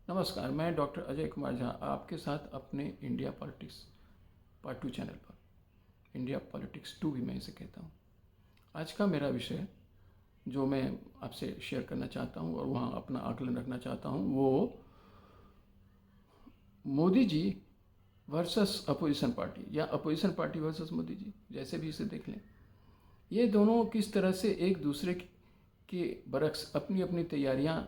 नमस्कार, मैं डॉक्टर अजय कुमार झा आपके साथ अपने इंडिया पॉलिटिक्स पार्ट 2 चैनल पर। इंडिया पॉलिटिक्स 2 भी मैं इसे कहता हूँ। आज का मेरा विषय जो मैं आपसे शेयर करना चाहता हूँ और वहाँ अपना आकलन रखना चाहता हूँ वो Modi ji versus opposition party या opposition party versus Modi ji, जैसे भी इसे देख लें। ये दोनों किस तरह से एक दूसरे के बरक्स अपनी अपनी तैयारियाँ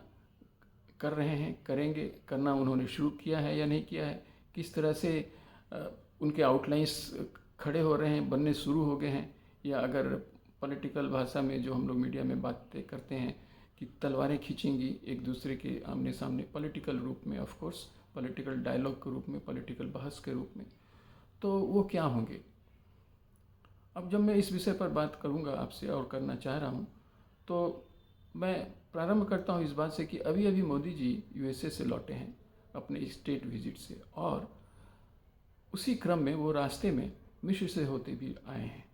कर रहे हैं, करेंगे, करना उन्होंने शुरू किया है या नहीं किया है, किस तरह से उनके आउटलाइंस खड़े हो रहे हैं, बनने शुरू हो गए हैं, या अगर पॉलिटिकल भाषा में जो हम लोग मीडिया में बातें करते हैं कि तलवारें खींचेंगी एक दूसरे के आमने सामने, पॉलिटिकल रूप में, ऑफ कोर्स पॉलिटिकल डायलॉग के रूप में, पॉलिटिकल बहस के रूप में, तो वो क्या होंगे। अब जब मैं इस विषय पर बात करूंगा आपसे और करना चाह रहा हूं, तो मैं प्रारंभ करता हूं इस बात से कि अभी अभी मोदी जी यूएसए से लौटे हैं अपने स्टेट विजिट से, और उसी क्रम में वो रास्ते में मिस्र से होते भी आए हैं।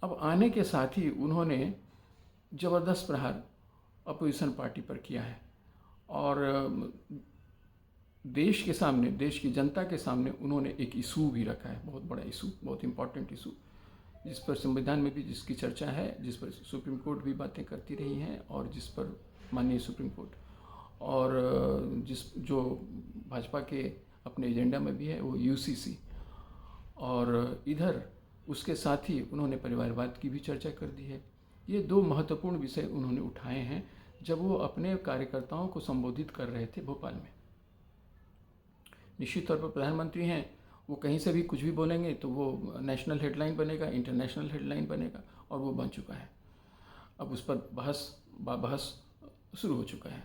अब आने के साथ ही उन्होंने ज़बरदस्त प्रहार अपोजिशन पार्टी पर किया है और देश के सामने, देश की जनता के सामने उन्होंने एक इशू भी रखा है, बहुत बड़ा इशू, बहुत इंपॉर्टेंट इशू, जिस पर संविधान में भी जिसकी चर्चा है, जिस पर सुप्रीम कोर्ट भी बातें करती रही हैं और जिस पर माननीय सुप्रीम कोर्ट और जो भाजपा के अपने एजेंडा में भी है वो यूसीसी, और इधर उसके साथ ही उन्होंने परिवारवाद की भी चर्चा कर दी है। ये दो महत्वपूर्ण विषय उन्होंने उठाए हैं जब वो अपने कार्यकर्ताओं को संबोधित कर रहे थे भोपाल में। निश्चित तौर पर प्रधानमंत्री हैं, वो कहीं से भी कुछ भी बोलेंगे तो वो नेशनल हेडलाइन बनेगा, इंटरनेशनल हेडलाइन बनेगा, और वो बन चुका है। अब उस पर बहस शुरू हो चुका है,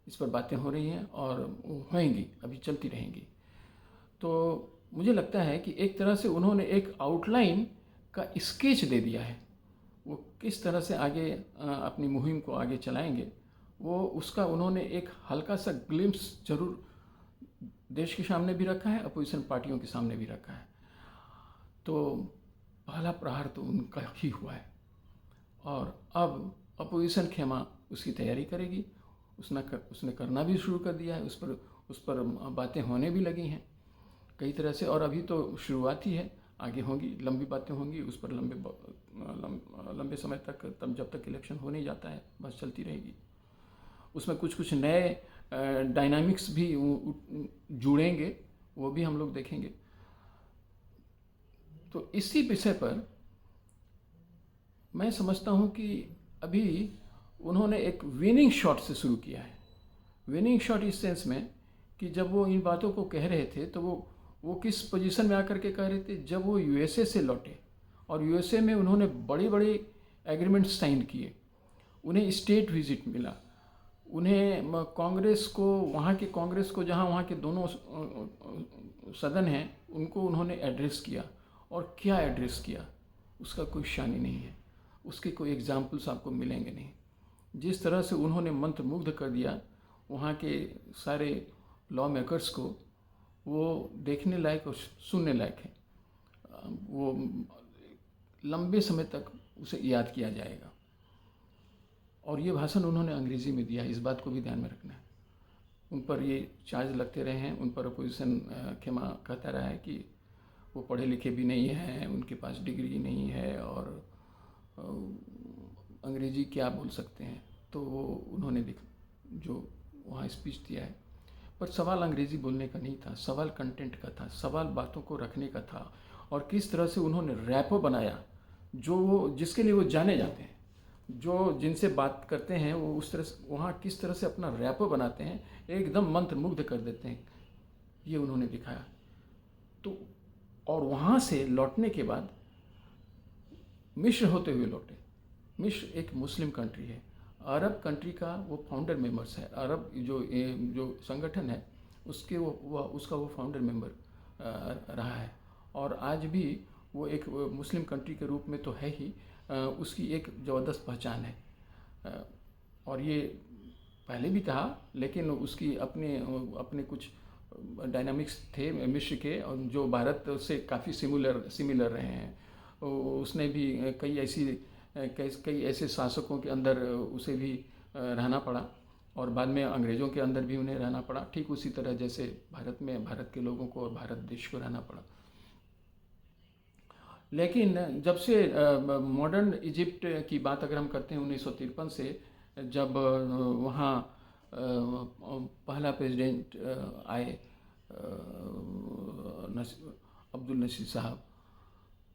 इस पर बातें हो रही हैं और होंगी, अभी चलती रहेंगी। तो मुझे लगता है कि एक तरह से उन्होंने एक आउटलाइन का स्केच दे दिया है, वो किस तरह से आगे अपनी मुहिम को आगे चलाएंगे, वो उसका उन्होंने एक हल्का सा ग्लिम्स जरूर देश के सामने भी रखा है, अपोजिशन पार्टियों के सामने भी रखा है। तो पहला प्रहार तो उनका ही हुआ है और अब अपोजिशन खेमा उसकी तैयारी करेगी। उसने करना भी शुरू कर दिया है, उस पर बातें होने भी लगी हैं कई तरह से, और अभी तो शुरुआत ही है, आगे होंगी, लंबी बातें होंगी उस पर, लंबे समय तक, तब जब तक इलेक्शन हो नहीं जाता है बस चलती रहेगी। उसमें कुछ नए डायनामिक्स भी जुड़ेंगे, वो भी हम लोग देखेंगे। तो इसी विषय पर मैं समझता हूँ कि अभी उन्होंने एक विनिंग शॉट से शुरू किया है। विनिंग शॉट इस सेंस में कि जब वो इन बातों को कह रहे थे तो वो किस पोजीशन में आकर के कह रहे थे, जब वो यूएसए से लौटे और यूएसए में उन्होंने बड़ी बड़ी एग्रीमेंट साइन किए, उन्हें स्टेट विजिट मिला, उन्हें कांग्रेस को, वहाँ के कांग्रेस को, जहाँ वहाँ के दोनों सदन हैं, उनको उन्होंने एड्रेस किया, और क्या एड्रेस किया उसका कोई शानी नहीं है, उसके कोई एग्जाम्पल्स आपको मिलेंगे नहीं। जिस तरह से उन्होंने मंत्रमुग्ध कर दिया वहाँ के सारे लॉ मेकर्स को, वो देखने लायक और सुनने लायक है। वो लंबे समय तक उसे याद किया जाएगा। और ये भाषण उन्होंने अंग्रेज़ी में दिया, इस बात को भी ध्यान में रखना है। उन पर ये चार्ज लगते रहे हैं, उन पर अपोजिशन खेमा कहता रहा है कि वो पढ़े लिखे भी नहीं हैं, उनके पास डिग्री नहीं है और अंग्रेज़ी क्या बोल सकते हैं। तो वो उन्होंने जो वहाँ स्पीच दिया है, पर सवाल अंग्रेज़ी बोलने का नहीं था, सवाल कंटेंट का था, सवाल बातों को रखने का था, और किस तरह से उन्होंने रैपो बनाया, जो वो जिसके लिए वो जाने जाते हैं, जो जिनसे बात करते हैं वो उस तरह से वहाँ किस तरह से अपना रैपो बनाते हैं, एकदम मंत्रमुग्ध कर देते हैं, ये उन्होंने दिखाया। तो और वहाँ से लौटने के बाद मिस्र होते हुए लौटे। मिस्र एक मुस्लिम कंट्री है, अरब कंट्री का वो फाउंडर मेंबर्स है, अरब जो संगठन है उसके उसका वो फाउंडर मेंबर रहा है, और आज भी वो एक मुस्लिम कंट्री के रूप में तो है ही, उसकी एक ज़बरदस्त पहचान है। और ये पहले भी था, लेकिन उसकी अपने कुछ डायनामिक्स थे मिस्र के, और जो भारत से काफ़ी सिमिलर रहे हैं। उसने भी कई ऐसे शासकों के अंदर उसे भी रहना पड़ा, और बाद में अंग्रेज़ों के अंदर भी उन्हें रहना पड़ा, ठीक उसी तरह जैसे भारत में भारत के लोगों को और भारत देश को रहना पड़ा। लेकिन जब से मॉडर्न इजिप्ट की बात अगर हम करते हैं 1953 से, जब वहाँ पहला प्रेसिडेंट आए अब्दुल नसीर साहब,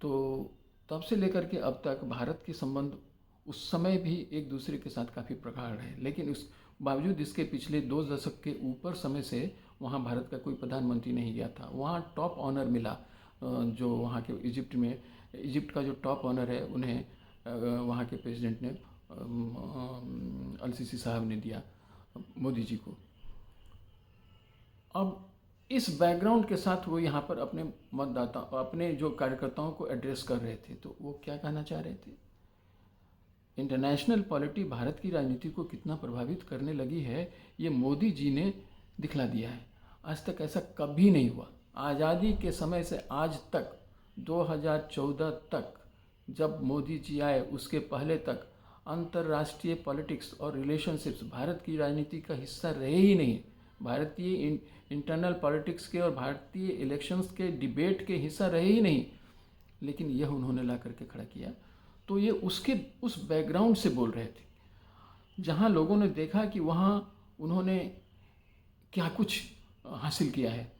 तो तब से लेकर के अब तक भारत के संबंध उस समय भी एक दूसरे के साथ काफ़ी प्रगाढ़ रहे। लेकिन उस बावजूद इसके पिछले 2 दशक के ऊपर समय से वहाँ भारत का कोई प्रधानमंत्री नहीं गया था। वहाँ टॉप ऑनर मिला, जो वहाँ के इजिप्ट का जो टॉप ऑनर है उन्हें वहाँ के प्रेसिडेंट ने अल सीसी साहब ने दिया मोदी जी को। अब इस बैकग्राउंड के साथ वो यहाँ पर अपने मतदाता अपने जो कार्यकर्ताओं को एड्रेस कर रहे थे, तो वो क्या कहना चाह रहे थे? इंटरनेशनल पॉलिटी भारत की राजनीति को कितना प्रभावित करने लगी है, ये मोदी जी ने दिखला दिया है। आज तक ऐसा कभी नहीं हुआ। आज़ादी के समय से आज तक 2014 तक जब मोदी जी आए, उसके पहले तक अंतर्राष्ट्रीय पॉलिटिक्स और रिलेशनशिप्स भारत की राजनीति का हिस्सा रहे ही नहीं। भारतीय इंटरनल पॉलिटिक्स के और भारतीय इलेक्शंस के डिबेट के हिस्सा रहे ही नहीं। लेकिन यह उन्होंने ला करके खड़ा किया। तो ये उस बैकग्राउंड से बोल रहे थे, जहाँ लोगों ने देखा कि वहाँ उन्होंने क्या कुछ हासिल किया है,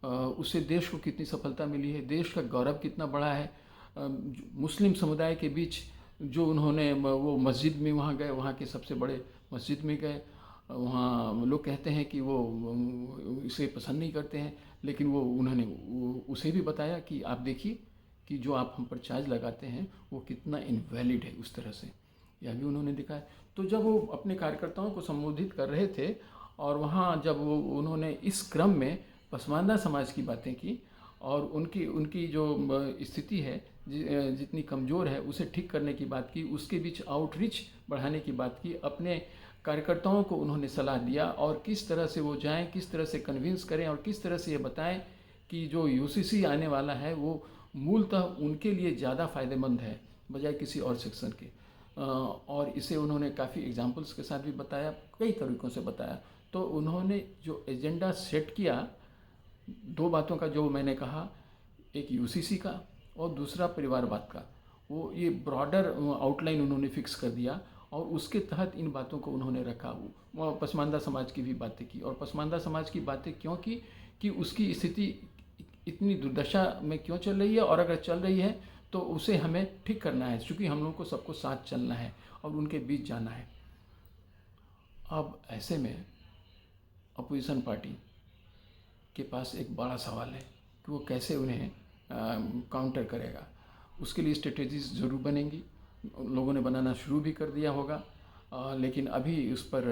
उससे देश को कितनी सफलता मिली है, देश का गौरव कितना बढ़ा है। मुस्लिम समुदाय के बीच जो उन्होंने वो मस्जिद में वहाँ गए, वहाँ के सबसे बड़े मस्जिद में गए, वहाँ लोग कहते हैं कि वो इसे पसंद नहीं करते हैं, लेकिन उन्होंने उसे भी बताया कि आप देखिए कि जो आप हम पर चार्ज लगाते हैं वो कितना इनवैलिड है, उस तरह से यह भी उन्होंने दिखाया। तो जब वो अपने कार्यकर्ताओं को संबोधित कर रहे थे और वहाँ जब उन्होंने इस क्रम में पसमानदा समाज की बातें की और उनकी जो स्थिति है जितनी कमज़ोर है उसे ठीक करने की बात की, उसके बीच आउटरीच बढ़ाने की बात की, अपने कार्यकर्ताओं को उन्होंने सलाह दिया और किस तरह से वो जाएं, किस तरह से कन्विंस करें और किस तरह से ये बताएं कि जो यूसीसी आने वाला है वो मूलतः उनके लिए ज़्यादा फ़ायदेमंद है बजाय किसी और सेक्शन के। और इसे उन्होंने काफ़ी एग्जाम्पल्स के साथ भी बताया, कई तरीक़ों से बताया। तो उन्होंने जो एजेंडा सेट किया, 2 बातों का जो मैंने कहा, एक यूसीसी का और दूसरा परिवारवाद का, वो ये ब्रॉडर आउटलाइन उन्होंने फिक्स कर दिया और उसके तहत इन बातों को उन्होंने रखा। वो पसमानदा समाज की भी बातें की और पसमानदा समाज की बातें क्यों की कि उसकी स्थिति इतनी दुर्दशा में क्यों चल रही है और अगर चल रही है तो उसे हमें ठीक करना है, क्योंकि हम लोगों को सबको साथ चलना है और उनके बीच जाना है। अब ऐसे में अपोजिशन पार्टी के पास एक बड़ा सवाल है कि वो कैसे उन्हें काउंटर करेगा। उसके लिए स्ट्रेटेजीज ज़रूर बनेंगी, लोगों ने बनाना शुरू भी कर दिया होगा, लेकिन अभी उस पर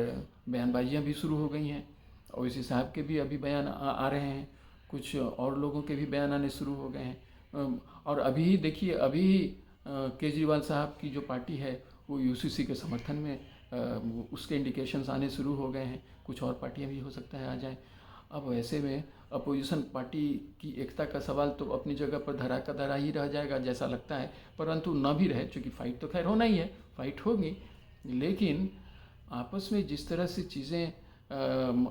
बयानबाजियाँ भी शुरू हो गई हैं। ओवैसी साहब के भी अभी बयान आ रहे हैं, कुछ और लोगों के भी बयान आने शुरू हो गए हैं। और अभी ही देखिए, अभी ही केजरीवाल साहब की जो पार्टी है वो यूसीसी के समर्थन में उसके इंडिकेशंस आने शुरू हो गए हैं। कुछ और पार्टियां भी हो सकता है आ जाएं। अब ऐसे में अपोजिशन पार्टी की एकता का सवाल तो अपनी जगह पर धरा का धरा ही रह जाएगा जैसा लगता है, परंतु न भी रहे, क्योंकि फाइट तो खैर होना ही है, फाइट होगी। लेकिन आपस में जिस तरह से चीज़ें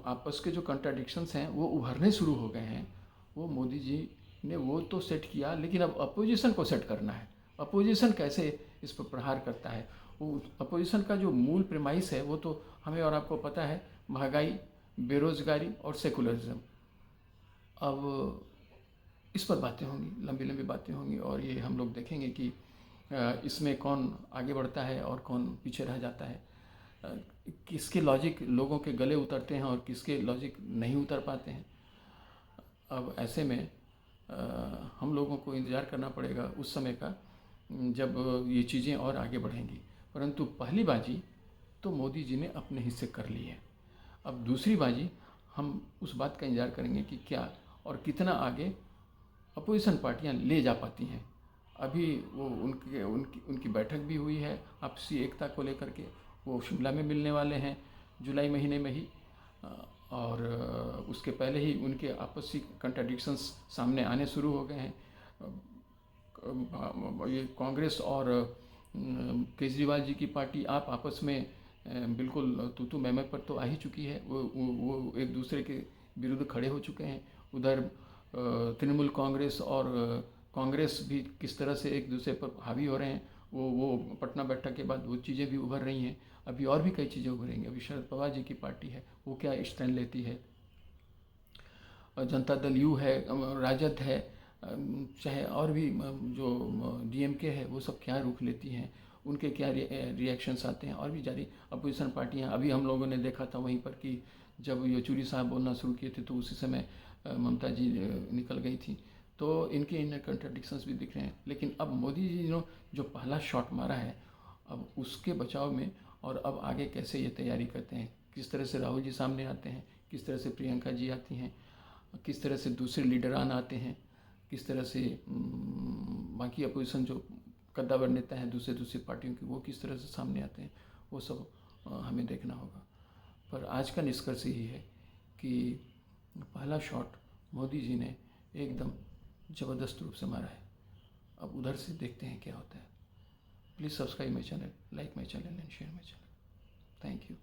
आपस के जो कंट्राडिक्शंस हैं वो उभरने शुरू हो गए हैं, वो मोदी जी ने वो तो सेट किया, लेकिन अब अपोजिशन को सेट करना है। अपोजिशन कैसे इस पर प्रहार करता है, वो अपोजिशन का जो मूल प्रेमाइस है वो तो हमें और आपको पता है, महंगाई, बेरोज़गारी और सेकुलरिज्म। अब इस पर बातें होंगी, लंबी लंबी बातें होंगी और ये हम लोग देखेंगे कि इसमें कौन आगे बढ़ता है और कौन पीछे रह जाता है, किसके लॉजिक लोगों के गले उतरते हैं और किसके लॉजिक नहीं उतर पाते हैं। अब ऐसे में हम लोगों को इंतज़ार करना पड़ेगा उस समय का जब ये चीज़ें और आगे बढ़ेंगी। परंतु पहली बाजी तो मोदी जी ने अपने हिस्से कर ली है। अब दूसरी बाजी हम उस बात का इंतज़ार करेंगे कि क्या और कितना आगे अपोजिशन पार्टियां ले जा पाती हैं। अभी वो उनकी बैठक भी हुई है आपसी एकता को लेकर के, वो शिमला में मिलने वाले हैं जुलाई महीने में ही, और उसके पहले ही उनके आपसी कंट्राडिक्शंस सामने आने शुरू हो गए हैं। ये कांग्रेस और केजरीवाल जी की पार्टी आप आपस में बिल्कुल तू मैं पर तो आ ही चुकी है। वो एक दूसरे के विरुद्ध खड़े हो चुके हैं। उधर तृणमूल कांग्रेस और कांग्रेस भी किस तरह से एक दूसरे पर हावी हो रहे हैं, वो पटना बैठक के बाद वो चीज़ें भी उभर रही हैं। अभी और भी कई चीज़ें उभरेंगी। अभी शरद पवार जी की पार्टी है, वो क्या स्टैंड लेती है, जनता दल यू है, राजद है, चाहे और भी जो डीएमके है, वो सब क्या रुख लेती हैं, उनके क्या रिएक्शंस आते हैं। और भी जारी अपोजिशन पार्टियां, अभी हम लोगों ने देखा था वहीं पर कि जब येचुरी साहब बोलना शुरू किए थे तो उसी समय ममता जी निकल गई थी। तो इनके इनर कंट्राडिक्शंस भी दिख रहे हैं। लेकिन अब मोदी जी ने जो पहला शॉट मारा है, अब उसके बचाव में और अब आगे कैसे ये तैयारी करते हैं, किस तरह से राहुल जी सामने आते हैं, किस तरह से प्रियंका जी आती हैं, किस तरह से दूसरे लीडरान आते हैं, किस तरह से बाकी अपोजिशन जो कद्दावर नेता हैं दूसरी पार्टियों की, वो किस तरह से सामने आते हैं, वो सब हमें देखना होगा। पर आज का निष्कर्ष यही है कि पहला शॉट मोदी जी ने एकदम ज़बरदस्त रूप से मारा है। अब उधर से देखते हैं क्या होता है। Please subscribe my channel, like my channel and share my channel. Thank you.